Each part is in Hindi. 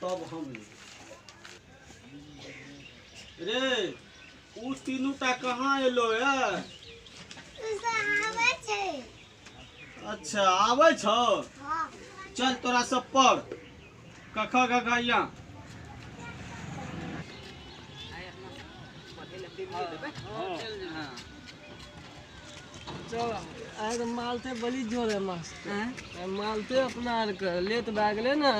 तब हम रे उ तीनू टा कहाँ एलो है? अच्छा आवे छ। चल तोरा सब पढ़ कख गघ या। चल आगे मालते बड़ी जोर है मस्त मालते अपना लेत भागले ना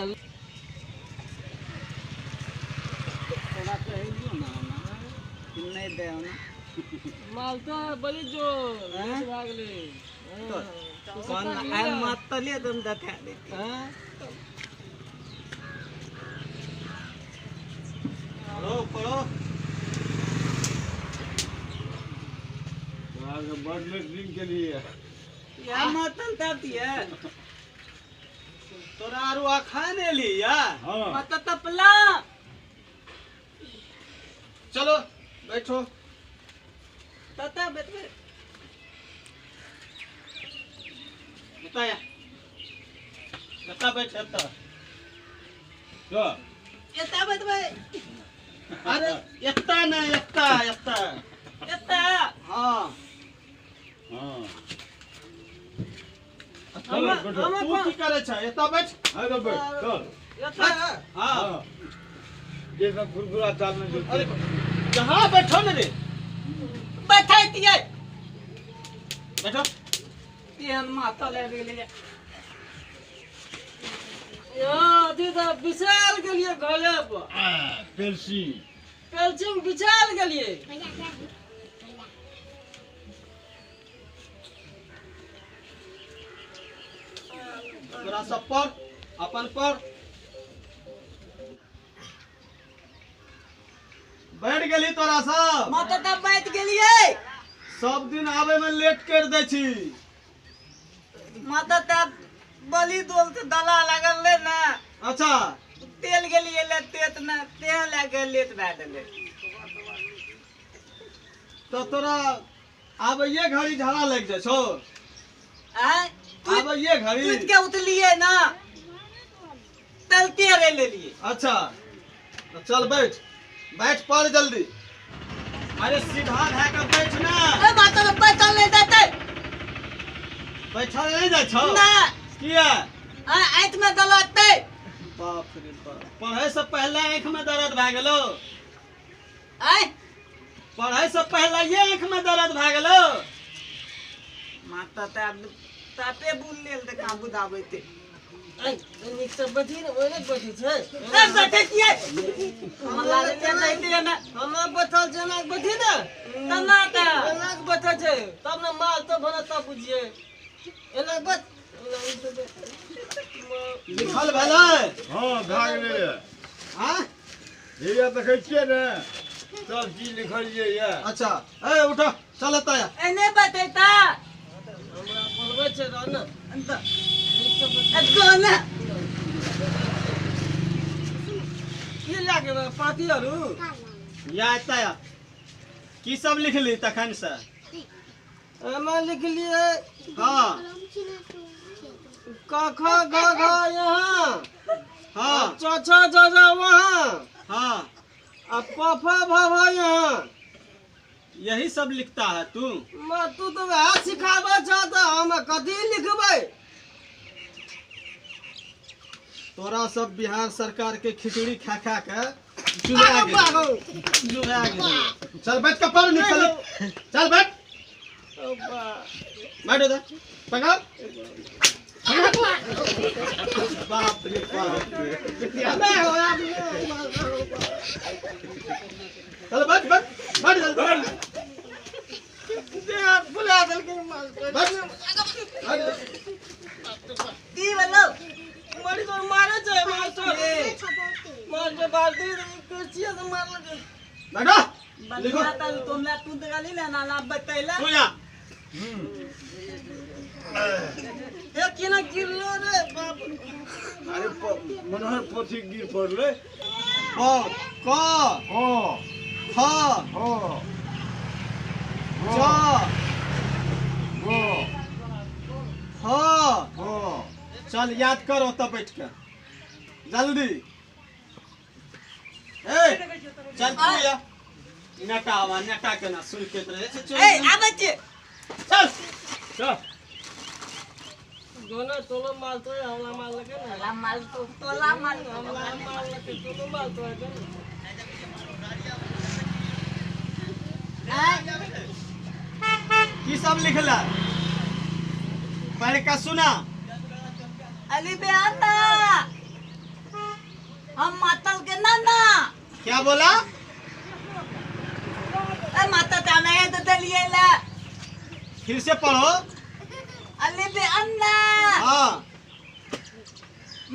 मालते बड़ी जोर लेत भागले कौन आल मत तलिए तुम देखा देते पढ़ो पढ़ो। बर्थडे ड्रिंक के लिए या मतल दाती है तोरा आरु खाने ली या मत तपला। चलो बैठो तता बैठ बताया तता बैठ तता तो एता बैठ भाई। अरे एता ना एता एता एता हां हाँ हम तू की करे छ एता बैठ। हाँ तो बैठ चल एता हां ये सब गुरगुरा चाल में जो अरे कहां बैठो न रे बैठा तिए बैठो तेन माता ले ले यो दीदा विशाल के लिए घरे पर पेल्सी पेल्सिंग विशाल के लिए तोरा सब पर अपन पर बैठ गेली तोरा सब माता तब बैठ गेलिए सब दिन आवे में लेट कर दे छी। माता तब बलि दोल से दला लगल ले ना अच्छा तेल गेलिए ले तेत ना तेल लगे लेट बैठ ले तो तोरा आवे ये घड़ी झड़ा लग जा छो आवे ये घड़ी टूट के उतलिए ना तलते रे ले लिए। अच्छा तो चल बैठ बैठ पढ़ जल्दी। अरे सीधा है कर बैठ ना ए माता तो बैठल नहीं देते बैठा नहीं जा छो ना किया आंख में दलते बाप रे बाप पढ़े से पहले आंख में दर्द भ गेलो आय पढ़े से पहले ये आंख में दर्द भ गेलो माता तब तापे बुल लेल त का बुदाबैते ऐ निक से बैठी न ओने बैठी छै ए बैठे किए हमरा ले नहीं ना हम बैठल जना बैठी ना तना त एना बैठे छै तब न माल तो भरा तब बुझिए एना बस लिखल भेलै हाँ भाग ले हां ये देखे छिए ना सब चीज लिखलिए ये अच्छा ए उठो चल ताया एने बैठेता हमरा बोलबे छै रहन अंदर अटको ना ये लागे पातीहरू या ताया की सब लिखली तखन से एमे लिख लिए हां क ख ग घ यहाँ हां च छ ज झ वहाँ हां अब प फ भ भ यहाँ यही सब लिखता है तू मैं तू तो वह सिखावे छ त हम कथी लिखबै तोरा सब बिहार सरकार के खिचड़ी खा खा के चुरा गेल चल बैठ के पढ़ निकल चल बैठ बैठ उधर पकड़ बाप रे बाप चल बैठ बैठ बैठ जल्दी बुला दल के बैठ की बोलो मरी तो मारे छै मार तो मार के बाल्टी कुर्सिया से मार लगे बैठो लिखो बंदा तल तुमला तू गाली ना ना बतैला तू जा एक किना गिरलो रे बाप अरे मनोहर पोथी गिर पड़ले क क हाँ ख हाँ च हाँ हाँ हाँ चल याद करो तब बैठ के जल्दी चल तू या नेटा आवा नेटा के ना सुन के रहे से ए आबे छे चल चल दोनों तोलो माल तो हमला माल लगे ना तोला माल तो तोला माल हमला माल लगे तोलो माल तो है की सब लिखला पढ़ का सुना अली बे आना हम मातल के नाना क्या बोला ए माता तामे तो दलिए ला फिर से पढ़ो अली बे अन्ना हाँ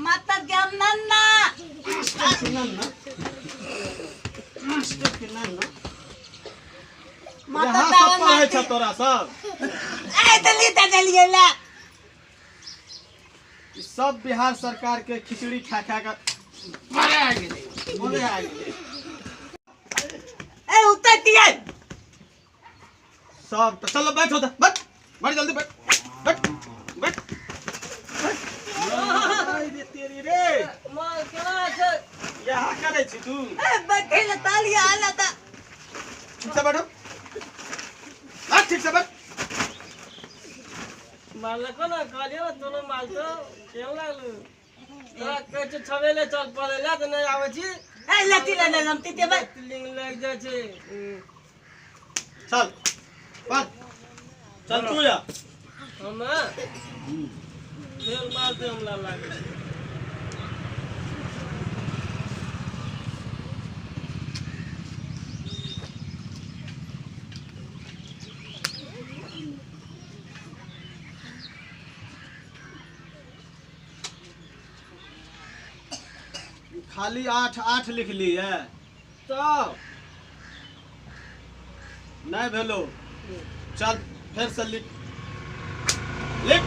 माता के हम नाना सुनन ना मास्टर के नाम ना माता यहाँ तावा सब पढ़े छ तोरा सब ए दलिए ला ई सब बिहार सरकार के खिचड़ी खा खा कर मरे आ गेले ए उतर दिए सब तो चलो बैठो तो बैठ जल्दी बैठ बैठ रे तेरी रे माल केना छै यहाँ करे छी तू ए बैठे ले तालिया आला ता ठीक से बैठो ठीक से बैठ माल को ना कालियो तोलो माल तो केन लागलो तोरा कहै छै छवेले चल पड़े ला त नहीं आवे छी ए लती ले लमती ते बे लिंग लग जाय छै चल पढ़ चल तू या हम खेल माल पे हमला लागे खाली 8 लिख ली है तो नहीं भेलो चल फिर से लिख लिख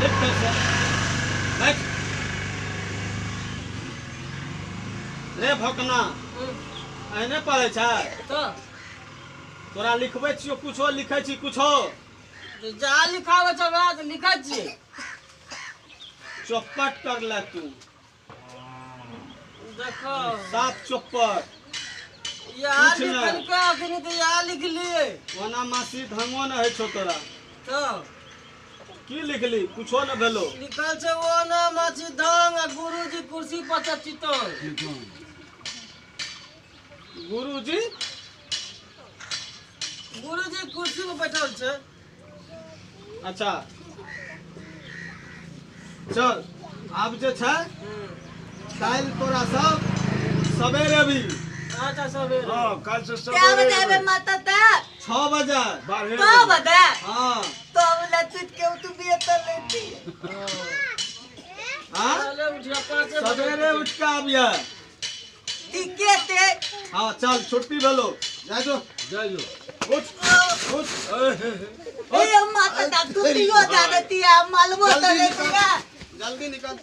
लिख फिर से बैठ रे भकना एने पढ़े छ तो तोरा लिखबे छियो कुछो लिखे छी कुछो जा लिखावे छ बात लिखै छी चौपट कर ले तू देखो साफ चौपट यार कुछ ना। लिखल के अखनी तो यार लिख लिए ओना मासी धंगो न है छो तोरा तो की लिखली कुछो न भेलो लिखल छै वो ना माछी धंग आ गुरुजी कुर्सी पर छ चितंग गुरुजी गुरुजी कुर्सी पर बैठल छै अच्छा चल आब जे छै काल तोरा सब सवेरे भी अच्छा सवेरे हाँ कल से क्या सवेरे बजावे माता ता 6 बजे बारह तो बता हाँ तो लचित के तू भी तो लेती हाँ चले उठिया 5 बजे सवेरे उठ के आबिया ठीक है ते हाँ चल छुट्टी भेलो जा जो जा जो उठ ए माता ता तू पियो जा देती है मालूम तो जल्दी लेती है जल्दी निकल